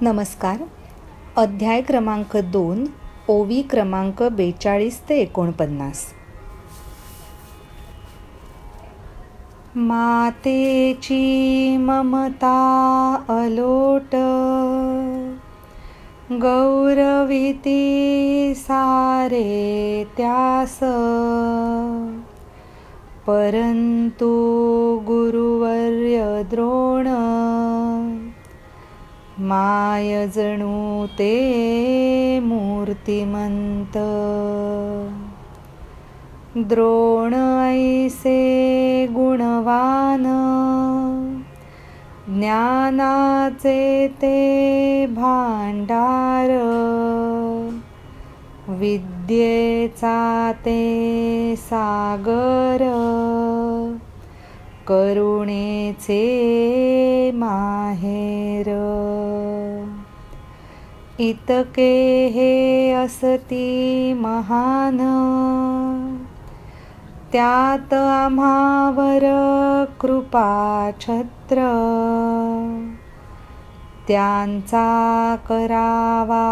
नमस्कार. अध्याय क्रमांक 2, ओवी क्रमांक 42 ते 49. मातेची ममता अलोट, गौरविती सारे त्यास. परंतु गुरुवर्य द्रोण, माय जणू ते मूर्तिमंत. द्रोण ऐसे गुणवान, ज्ञानाचे ते भांडार. विद्येचा ते सागर, करुणेचे माहेर. इतके हे असती महान, त्यात आम्हावर कृपाछत्र. त्यांचा करावा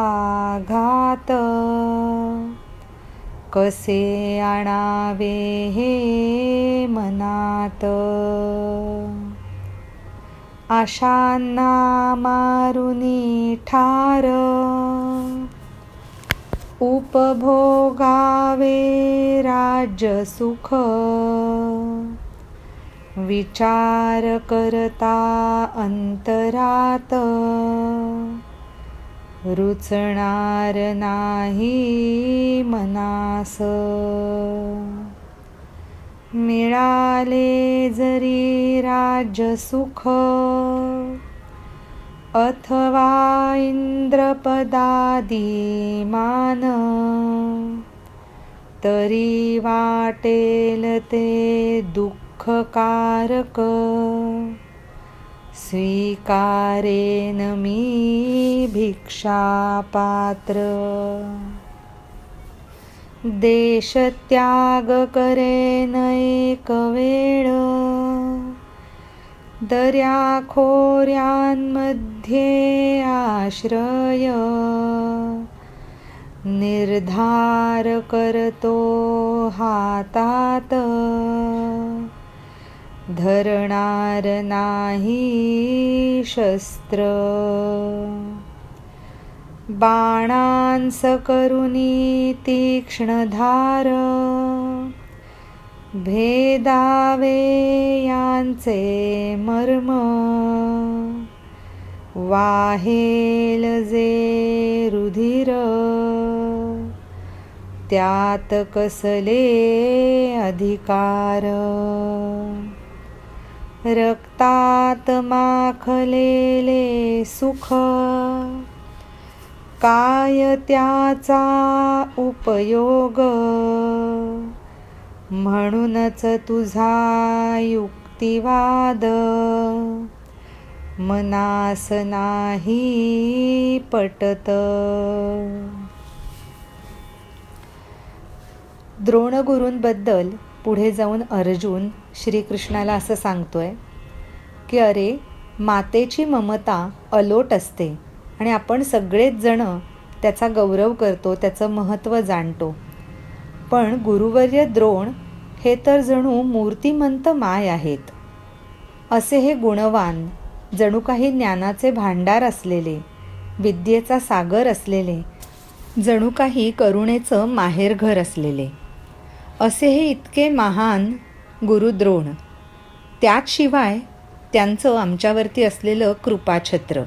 घात, कसे आणावे हे मनात. आशांना मारुनी ठार, उपभोगावे राज्य सुख. विचार करता अंतरात, रुचणार नाही मनास. मिळाले जरी राज्य सुख, अथवा इंद्रपदादी मान. तरी वाटेल ते दुःखकारक, स्वीकारेन मी भिक्षापात्र. देशत्याग करेन एक वेळ, दऱ्याखोऱ्यांमध्ये आश्रय. निर्धार करतो हातात, धरणार नाही शस्त्र. बाणांस करुनी तीक्ष्ण धार, भेदावे यांचे मर्म. वाहेल जे रुधिर, त्यात कसले अधिकार. रक्तात माखलेले सुख, काय त्याचा उपयोग. म्हणूनच तुझा युक्तिवाद, मनास नाही पटत. द्रोणगुरूंबद्दल पुढे जाऊन अर्जुन श्रीकृष्णाला असं सांगतोय की अरे, मातेची ममता अलोट असते आणि आपण सगळेच जण त्याचा गौरव करतो, त्याचं महत्त्व जाणतो. पण गुरुवर्य द्रोण हे तर जणू मूर्तिमंत माय आहेत. असे हे गुणवान, जणू काही ज्ञानाचे भांडार असलेले, विद्येचा सागर असलेले, जणू काही करुणेचं माहेरघर असलेले, असे हे इतके महान गुरुद्रोण. त्याचशिवाय त्यांचं आमच्यावरती असलेलं कृपाछत्र.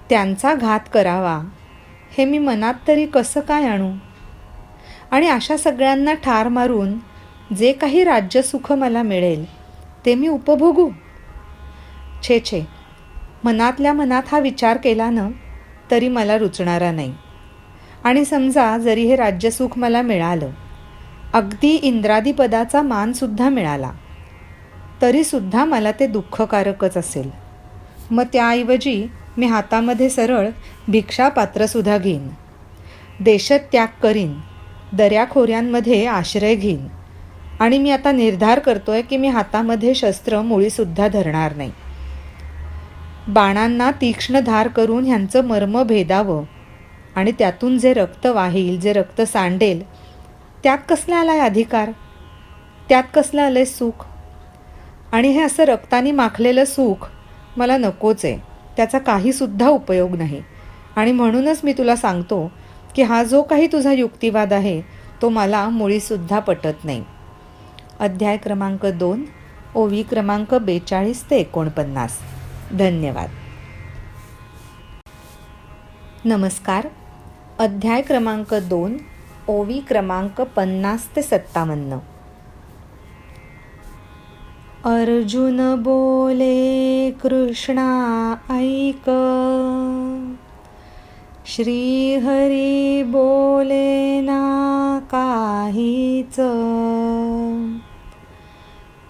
त्यांचा घात करावा हे मी मनात तरी कसं काय आणू. आणि अशा सगळ्यांना ठार मारून जे काही राज्यसुख मला मिळेल ते मी उपभोगू. छे छे, मनातल्या मनात हा विचार केला ना तरी मला रुचणारा नाही. आणि समजा जरी हे राज्यसुख मला मिळालं, अगदी इंद्रादिपदाचा मानसुद्धा मिळाला, तरीसुद्धा मला ते दुःखकारकच असेल. मग त्याऐवजी मी हातामध्ये सरळ भिक्षापात्रसुद्धा घेईन, देशत्याग करीन, दऱ्याखोऱ्यांमध्ये आश्रय घेईन. आणि मी आता निर्धार करतोय की मी हातामध्ये शस्त्र मुळीसुद्धा धरणार नाही. बाणांना तीक्ष्ण धार करून ह्यांचं मर्म भेदावं आणि त्यातून जे रक्त वाहील, जे रक्त सांडेल, त्यात कसला आलाय अधिकार, त्यात कसलं आलंय सुख. आणि हे असं रक्ताने माखलेलं सुख मला नकोच आहे, त्याचा काहीसुद्धा उपयोग नाही. आणि म्हणूनच मी तुला सांगतो की हा जो काही तुझा युक्तिवाद आहे तो मला मुळीसुद्धा पटत नाही. अध्याय क्रमांक 2, ओवी क्रमांक 42 ते 49. धन्यवाद. नमस्कार. अध्याय क्रमांक 2, ओवी क्रमांक 50 ते 57. अर्जुन बोले कृष्णा ऐक, श्रीहरी बोले ना काहीच,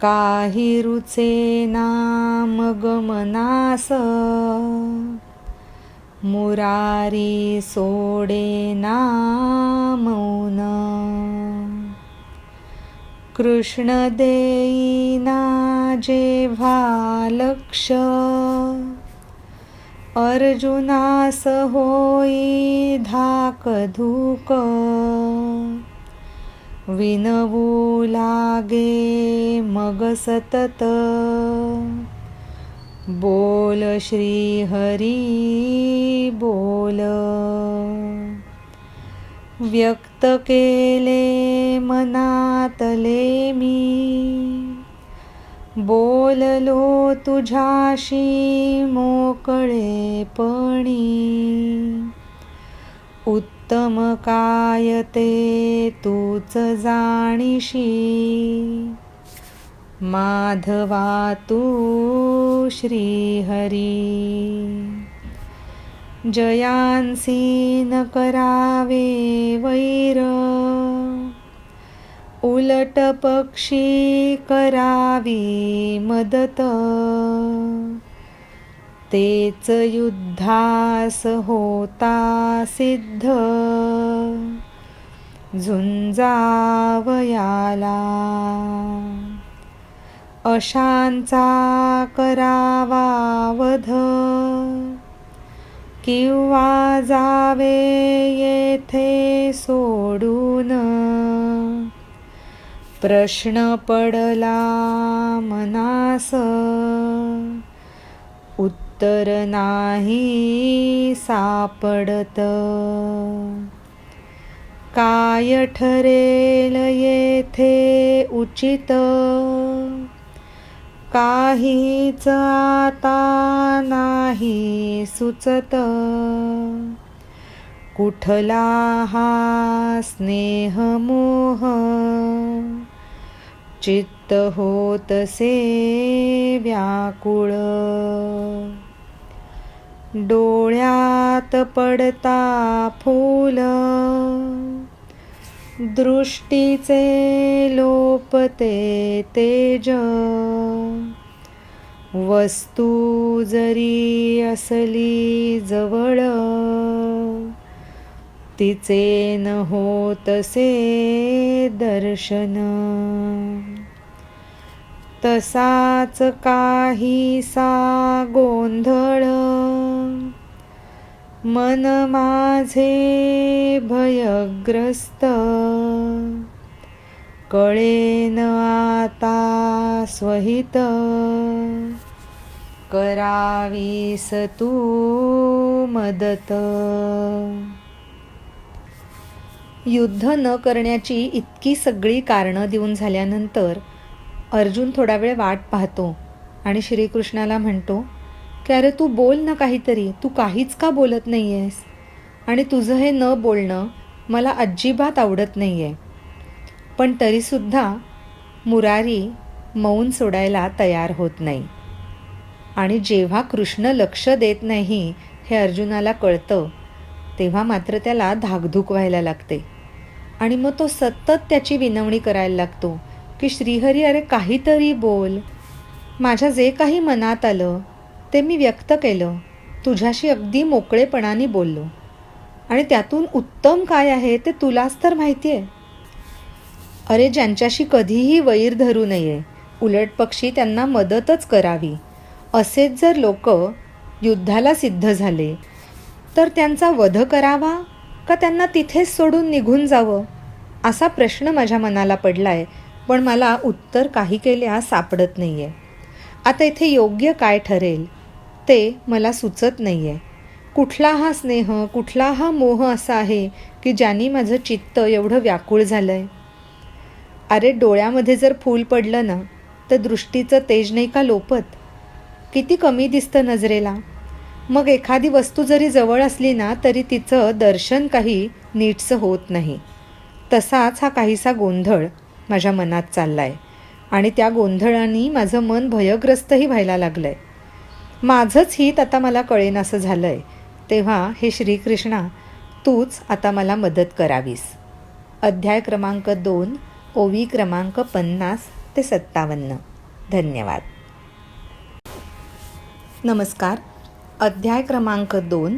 काही रुचे ना मग मनास, मुरारी सोडे ना मौन, कृष्ण देईना जेव्हा लक्ष, अर्जुनास होई धाक धूक, विनवू लागे मग सतत, बोल श्री हरी बोल. व्यक्त केले मनातले मी, बोललो तुझ्याशी मोकळेपणी, उत्तम काय ते तूच जाणीशी, माधवा तू श्रीहरी. जयांसी न करावे वैर, उलट पक्षी करावी मदत, तेच युद्धास होता सिद्ध, झुंजावयाला. अशांचा करावा वध, किंवा जावे येथे सोडून, प्रश्न पडला मनास, उत्तर नाही सापडत. काय ठरेल येथे उचित, काहीच आता नाही सुचत. कुठला हा स्नेह मोह, चित्त होतसे व्याकुळ. डोळ्यात पडता फूल, दृष्टीचे लोपते तेज. वस्तू जरी असली जवळ, तिचे न होतसे दर्शन. तसाच काहीसा गोंधळ, मन माझे भयग्रस्त. कळेन आता स्वहित, करावीस तू मदत. युद्ध न करण्याची इतकी सगळी कारणं देऊन झाल्यानंतर अर्जुन थोडा वेळ वाट पाहतो आणि श्रीकृष्णाला म्हणतो की अरे तू बोल ना काहीतरी, तू काहीच का बोलत नाही आहेस. आणि तुझं हे न बोलणं मला अजिबात आवडत नाही आहे. पण तरीसुद्धा मुरारी मौन सोडायला तयार होत नाही. आणि जेव्हा कृष्ण लक्ष देत नाही हे अर्जुनाला कळतं, तेव्हा मात्र त्याला धाकधूक व्हायला लागते. आणि मग तो सतत त्याची विनवणी करायला लागतो की श्रीहरी अरे काहीतरी बोल, माझ्या जे काही मनात आलं ते मी व्यक्त केलं, तुझ्याशी अगदी मोकळेपणाने बोललो, आणि त्यातून उत्तम काय आहे ते तुलाच तर माहिती आहे. अरे ज्यांच्याशी कधीही वैर धरू नये, उलट पक्षी त्यांना मदतच करावी, असेच जर लोक युद्धाला सिद्ध झाले, तर त्यांचा वध करावा का त्यांना तिथेच सोडून निघून जावं, असा प्रश्न माझ्या मनाला पडलाय. पण मला उत्तर काही केल्या सापडत नाही आहे. आता इथे योग्य काय ठरेल ते मला सुचत नाही आहे. कुठला हा स्नेह, कुठला हा मोह असा आहे की ज्याने माझं चित्त एवढं व्याकुळ झालं आहे. अरे, डोळ्यामध्ये जर फूल पडलं ना, तर दृष्टीचं तेज नाही का लोपत? किती कमी दिसतं नजरेला. मग एखादी वस्तू जरी जवळ असली ना, तरी तिचं दर्शन काही नीटसं होत नाही. तसाच हा काहीसा गोंधळ माझ्या मनात चालला आहे आणि त्या गोंधळाने माझं मन भयग्रस्तही व्हायला लागलं आहे. माझंच हित आता मला कळेनासं झालं आहे. तेव्हा हे श्रीकृष्णा, तूच आता मला मदत करावीस. अध्याय क्रमांक 2, ओवी क्रमांक 50 ते 57. धन्यवाद. नमस्कार. अध्याय क्रमांक 2,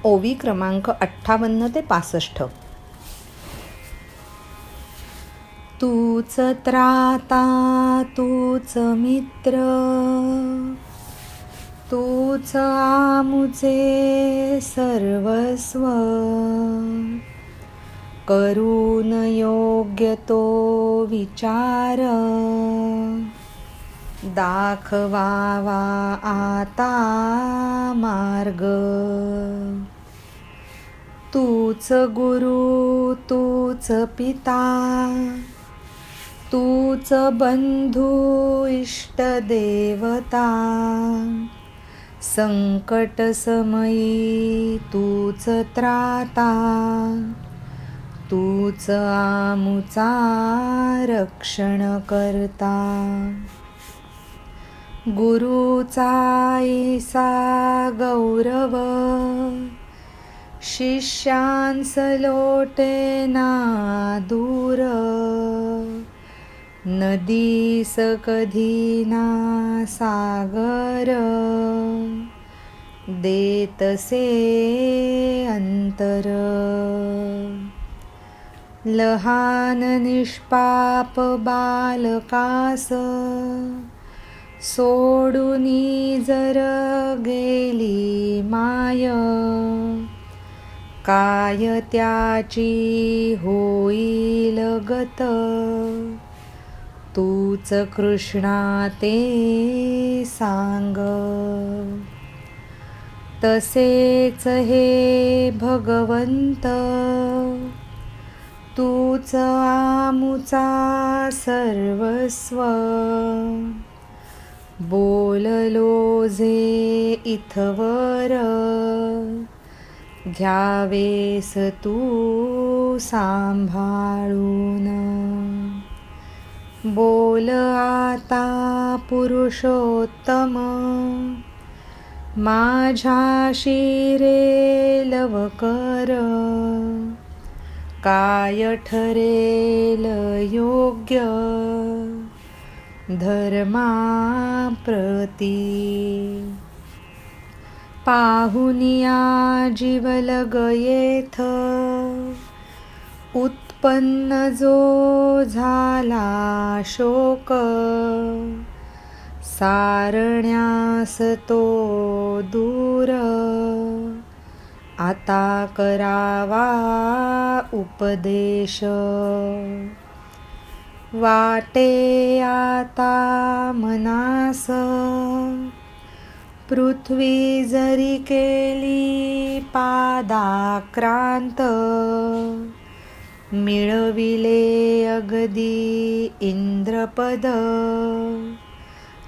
ओवी क्रमांक 58 ते 65. तूच त्राता, तूच मित्र, तूच आमुचे सर्वस्व, करून योग्य तो विचार, दाखवावा आता मार्ग. तूच गुरु, तूच पिता, तूच बंधू इष्ट देवता, संकट समयी तूच त्राता, तूच आमुचा रक्षण करता. गुरुचा ऐसा गौरव, शिष्यांस लोटे ना दूर, नदीस कधी ना सागर, देतसे अंतर. लहान निष्पाप बालकास, सोडूनी जर गेली माय, काय त्याची होईल गत, तूच कृष्णा ते सांग. तसेच हे भगवंत, तूच आमुचा सर्वस्व, बोललो जे इथवर, घ्यावेस तू सांभाळून. बोल आता पुरुषोत्तम, माझ्याशी रे लवकर, काय ठरेल योग्य धर्माप्रती. पाहुनिया जीवलग येथ, उत्पन्न जो झाला शोक, सारण्यास तो दूर, आता करावा उपदेश. वाटे आता मनास, पृथ्वी जरी केली पादाक्रांत, मिळविले अगदी इंद्रपद,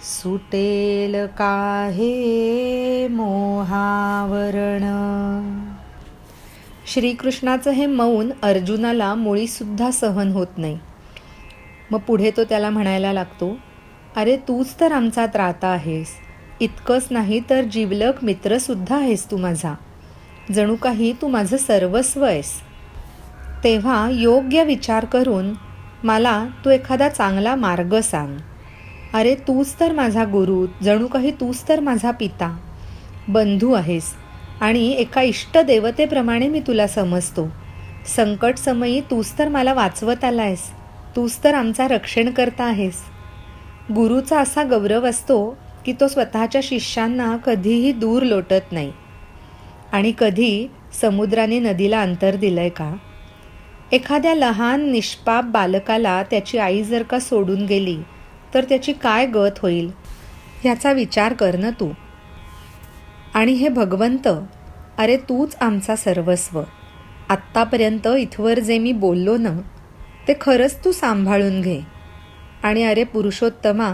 सुटेल काहे मोहावरण. श्रीकृष्णाचं हे मौन अर्जुनाला मुळीसुद्धा सहन होत नाही. मग पुढे तो त्याला म्हणायला लागतो, अरे तूच तर आमचा त्राता आहेस. इतकंच नाही तर जिवलग मित्रसुद्धा आहेस तू माझा. जणू काही तू माझं सर्वस्व आहेस. तेव्हा योग्य विचार करून मला तू एखादा चांगला मार्ग सांग. अरे तूच तर माझा गुरु, जणू काही तूच तर माझा पिता, बंधू आहेस आणि एका इष्ट देवतेप्रमाणे मी तुला समजतो. संकट समयी तूच तर मला वाचवत आला तूच तर आमचा रक्षण करता आहेस. गुरुचा असा गौरव असतो की तो स्वतःच्या शिष्यांना कधीही दूर लोटत नाही. आणि कधी समुद्राने नदीला अंतर दिलंय का? एखाद्या लहान निष्पाप बालकाला त्याची आई जर का सोडून गेली तर त्याची काय गत होईल ह्याचा विचार कर ना तू. आणि हे भगवंत, अरे तूच आमचा सर्वस्व. आत्तापर्यंत इथवर जे मी बोललो ना ते खरंच तू सांभाळून घे. आणि अरे पुरुषोत्तमा,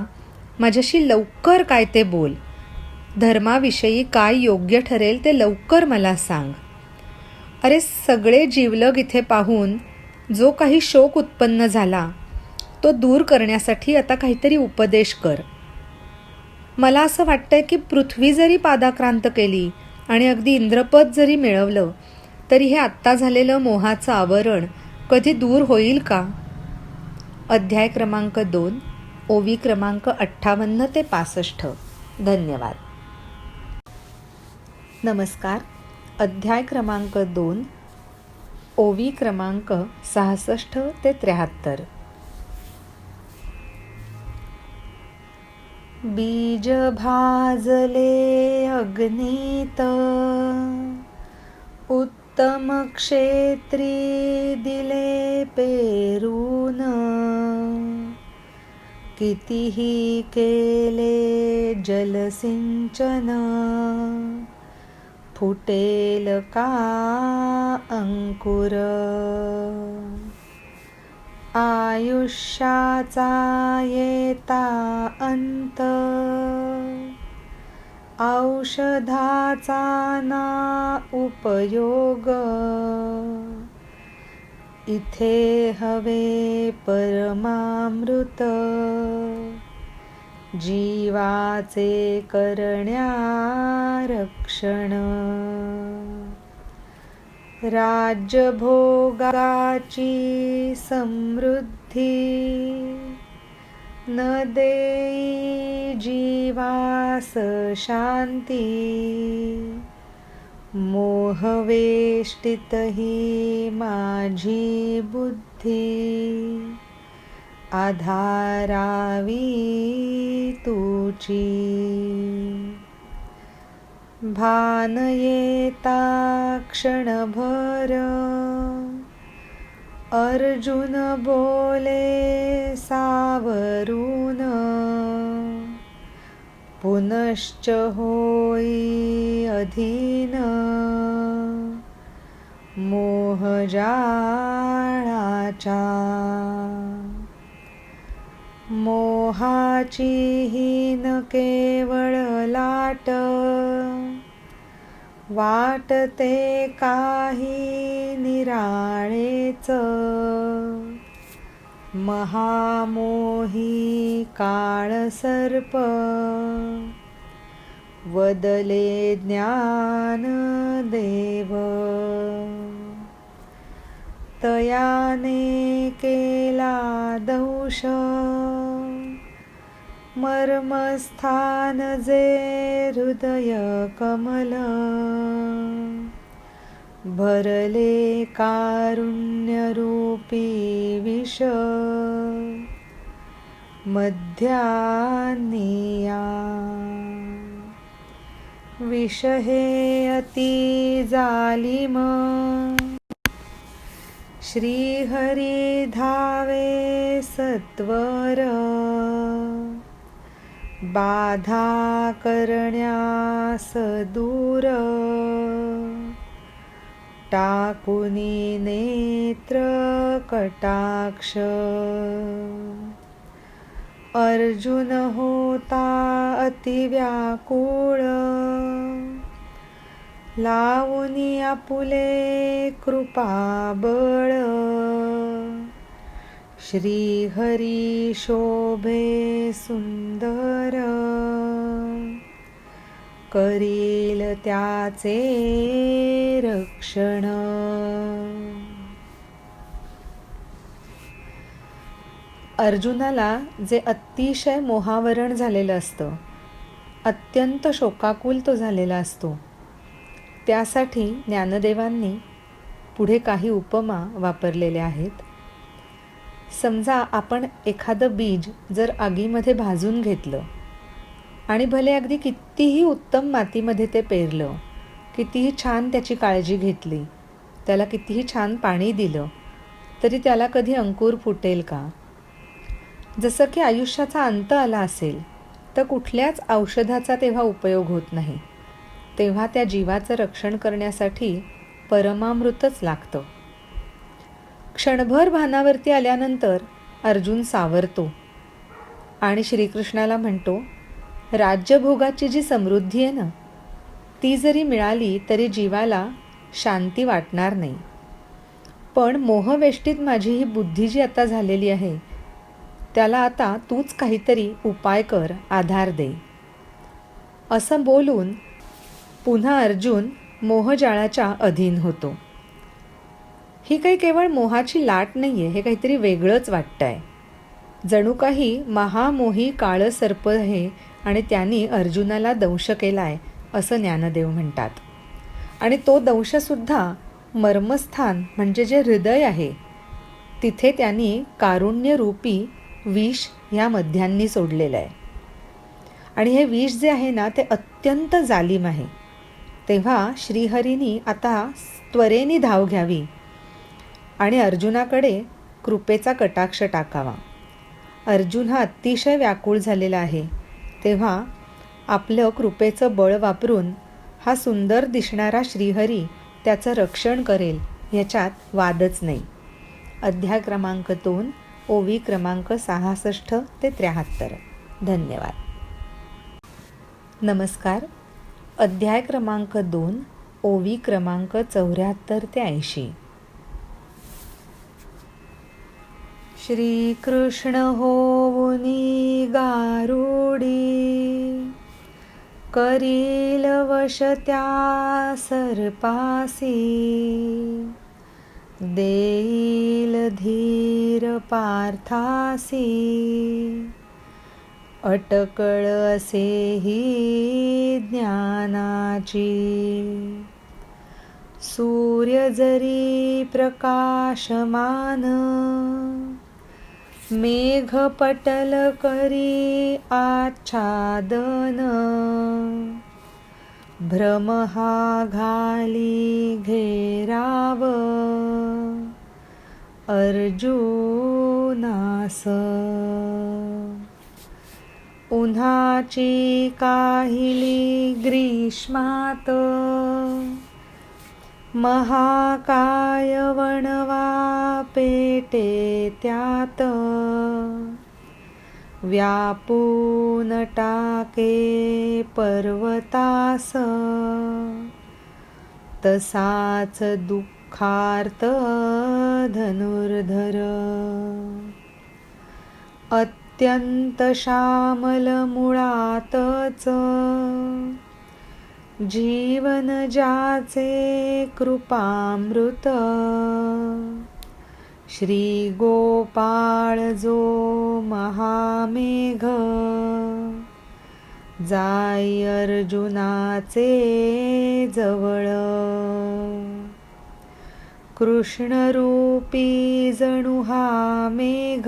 माझ्याशी लवकर काय ते बोल. धर्माविषयी काय योग्य ठरेल ते लवकर मला सांग. अरे सगळे जीवलग इथे पाहून जो काही शोक उत्पन्न झाला तो दूर करण्यासाठी आता काहीतरी उपदेश कर. मला असं वाटतंय की पृथ्वी जरी पादाक्रांत केली आणि अगदी इंद्रपद जरी मिळवलं तरी हे आत्ता झालेलं मोहाचं आवरण कधी दूर होईल का? अध्याय क्रमांक 2, ओवी क्रमांक 58 ते 65. धन्यवाद. नमस्कार. अध्याय क्रमांक 2, ओवी क्रमांक 66 ते 73. बीज भाजले अग्नीत, उत्तम क्षेत्री दिले पेरून. कितीही केले जलसिंचन, फुटेल का अंकुर. आयुष्याचा येता अंत, औषधाचा ना उपयोग. इथे हवे परमामृत, जीवाचे करण्या रक्षण. राज्यभोगाची समृद्धी, न देई जीवास शांती. मोहवेष्टित ही माझी बुद्धी, आधारावी तुची. भान येता क्षणभर, अर्जुन बोले सावरून. पुनश्च होई अधीन, मोहजाळाचा. मोहाची हीन केवळ लाट, वाटते काही निराळेच. महामोही काळसर्प, वदले ज्ञान देव. तयाने केला दंश, मर्मस्थान जे हृदय कमल. भरले कारुण्यरूपी विष, मध्यान्निया. विष हे अति जालिम, श्रीहरी धावे सत्वर. बाधा करण्यास दूर, टाकुनी नेत्र कटाक्ष. अर्जुन होता अतिव्याकुळ, लावूनी आपुले कृपाबळ. श्रीहरी शोभे सुंदर, करील त्याचे रक्षण. अर्जुनाला जे अतिशय मोहावरण झालेलं असतं, अत्यंत शोकाकुल तो झालेला असतो, त्यासाठी ज्ञानदेवांनी पुढे काही उपमा वापरलेल्या आहेत. समजा आपण एखादं बीज जर आगीमध्ये भाजून घेतलं आणि भले अगदी कितीही उत्तम मातीमध्ये ते पेरलं, कितीही छान त्याची काळजी घेतली, त्याला कितीही छान पाणी दिलं, तरी त्याला कधी अंकुर फुटेल का? जसं की आयुष्याचा अंत आला असेल तर कुठल्याच औषधाचा तेव्हा उपयोग होत नाही. तेव्हा त्या जीवाचं रक्षण करण्यासाठी परमामृतच लागतं. क्षणभर भानावरती आल्यानंतर अर्जुन सावरतो आणि श्रीकृष्णाला म्हणतो, राज्यभोगाची जी समृद्धी आहे ना, ती जरी मिळाली तरी जीवाला शांती वाटणार नाही. पण मोहवेष्टीत माझी ही बुद्धी जी आता झालेली आहे, त्याला आता तूच काहीतरी उपाय कर, आधार दे. असं बोलून पुन्हा अर्जुन मोहजाळाच्या अधीन होतो. ही काही केवळ मोहाची लाट नाही आहे, हे काहीतरी वेगळंच वाटतं आहे. जणू काही महामोही काळं सर्प आहे आणि त्यांनी अर्जुनाला दंश केला आहे असं ज्ञानदेव म्हणतात. आणि तो दंशसुद्धा मर्मस्थान म्हणजे जे हृदय आहे तिथे त्यांनी कारुण्यरूपी विष ह्या मध्यांनी सोडलेलं आहे. आणि हे विष जे आहे ना ते अत्यंत जालिम आहे. तेव्हा श्रीहरींनी आता त्वरेने धाव घ्यावी आणि अर्जुनाकडे कृपेचा कटाक्ष टाकावा. अर्जुन हा अतिशय व्याकुळ झालेला आहे. तेव्हा आपलं कृपेचं बळ वापरून हा सुंदर दिसणारा श्रीहरी त्याचं रक्षण करेल ह्याच्यात वादच नाही. अध्याय क्रमांक 2, ओवी क्रमांक 66 ते 73. धन्यवाद. नमस्कार. अध्याय क्रमांक 2, ओवी क्रमांक 74 ते 80. श्रीकृष्ण होऊनी गारुडी, करील वश त्या सर्पासी, देईल धीर पार्थासी, अटकळ असेही ज्ञानाची. सूर्य जरी प्रकाशमान, मेघपटल करी आच्छादन, भ्रम हा घाली घेराव अर्जुनास. उन्हाची काहिली ग्रीष्मात, महाकाय वणवा पेटे त्यात, व्यापून टाके पर्वतास, तसाच दुःखार्त धनुर्धर. अत्यंत श्यामल मुळातच, जीवन ज्याचे कृपामृत. श्री गोपाळ जो महामेघ, जाई अर्जुनाचे जवळ. कृष्णरूपी जणू हा मेघ,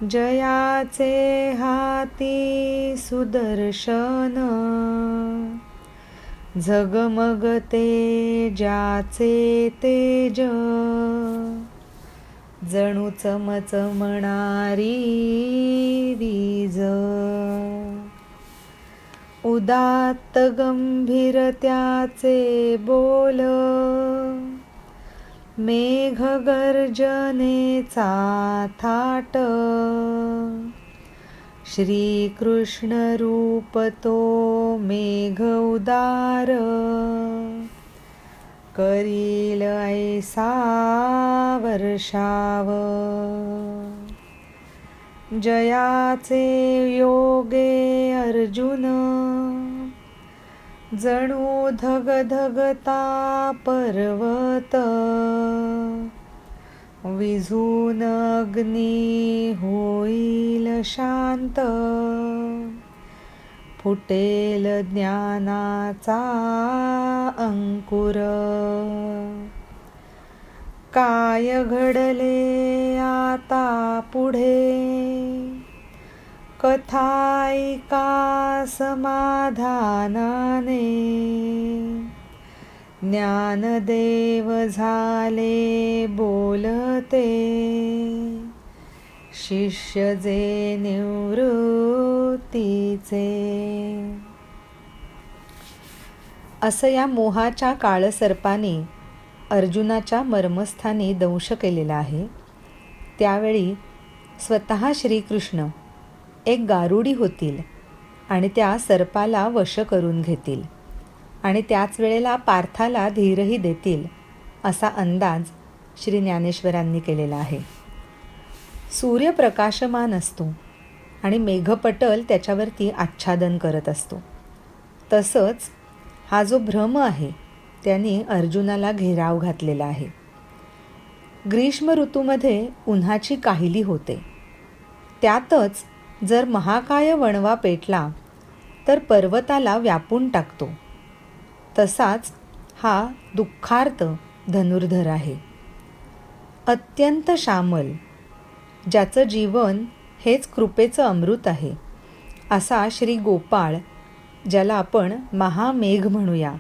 जयाचे हाती सुदर्शन. झगमगते ज्याचे तेज, जणू चमचमणारी वीज. उदात्त गंभीर त्याचे बोल, मेघ गर्जनेचा थाट. श्रीकृष्ण रूप तो मेघ उदार, करील ऐसा वर्षाव. जयाचे योगे अर्जुन, जणू धगधगता पर्वत. विझून अग्नी होईल शांत, फुटेल ज्ञानाचा अंकुर. काय घडले आता पुढे, कथायिका समाधानाने, ज्ञानदेव झाले बोलते, शिष्य जे निवृत्तीचे. असं या मोहाच्या काळसर्पाने अर्जुनाच्या मर्मस्थानी दंश केलेला आहे. त्यावेळी स्वतः श्रीकृष्ण एक गारुडी होतील आणि त्या सर्पाला वश करून घेतील आणि त्याच वेळेला पार्थाला धीरही देतील असा अंदाज श्री ज्ञानेश्वरांनी केलेला आहे. सूर्य प्रकाशमान असतो आणि मेघपटल त्याच्यावरती आच्छादन करत असतो. तसंच हा जो भ्रम आहे त्याने अर्जुनाला घेराव घातलेला आहे. ग्रीष्म ऋतूमध्ये उन्हाची काहिली होते. त्यातच जर महाकाय वणवा पेटला तर पर्वताला व्यापून टाकतो. तसाच हा दुःखार्त धनुर्धर आहे. अत्यंत श्यामल, ज्याचं जीवन हेच कृपेचं अमृत आहे, असा श्री गोपाळ, ज्याला आपण महामेघ म्हणूया,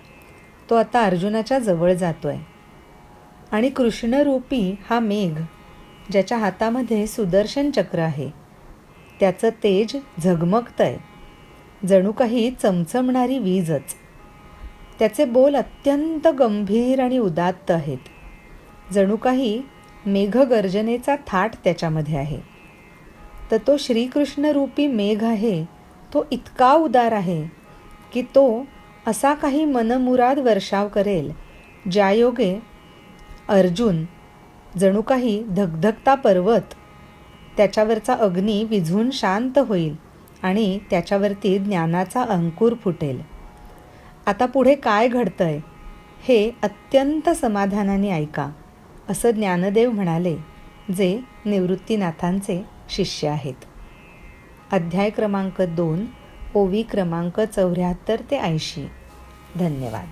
तो आता अर्जुनाच्या जवळ जातोय. आणि कृष्णरूपी हा मेघ, ज्याच्या हातामध्ये सुदर्शन चक्र आहे, त्याचं तेज झगमगतंय, जणू काही चमचमणारी वीजच. त्याचे बोल अत्यंत गंभीर आणि उदात्त आहेत, जणू काही मेघगर्जनेचा थाट त्याच्यामध्ये आहे. तर तो श्रीकृष्णरूपी मेघ आहे तो इतका उदार आहे की तो असा काही मनमुराद वर्षाव करेल, ज्यायोगे अर्जुन जणू काही धगधगता पर्वत, त्याच्यावरचा अग्नी विझून शांत होईल आणि त्याच्यावरती ज्ञानाचा अंकुर फुटेल. आता पुढे काय घडतंय हे अत्यंत समाधानाने ऐका, असं ज्ञानदेव म्हणाले, जे निवृत्तीनाथांचे शिष्य आहेत. अध्याय क्रमांक 2, ओवी क्रमांक 74 ते 80. धन्यवाद.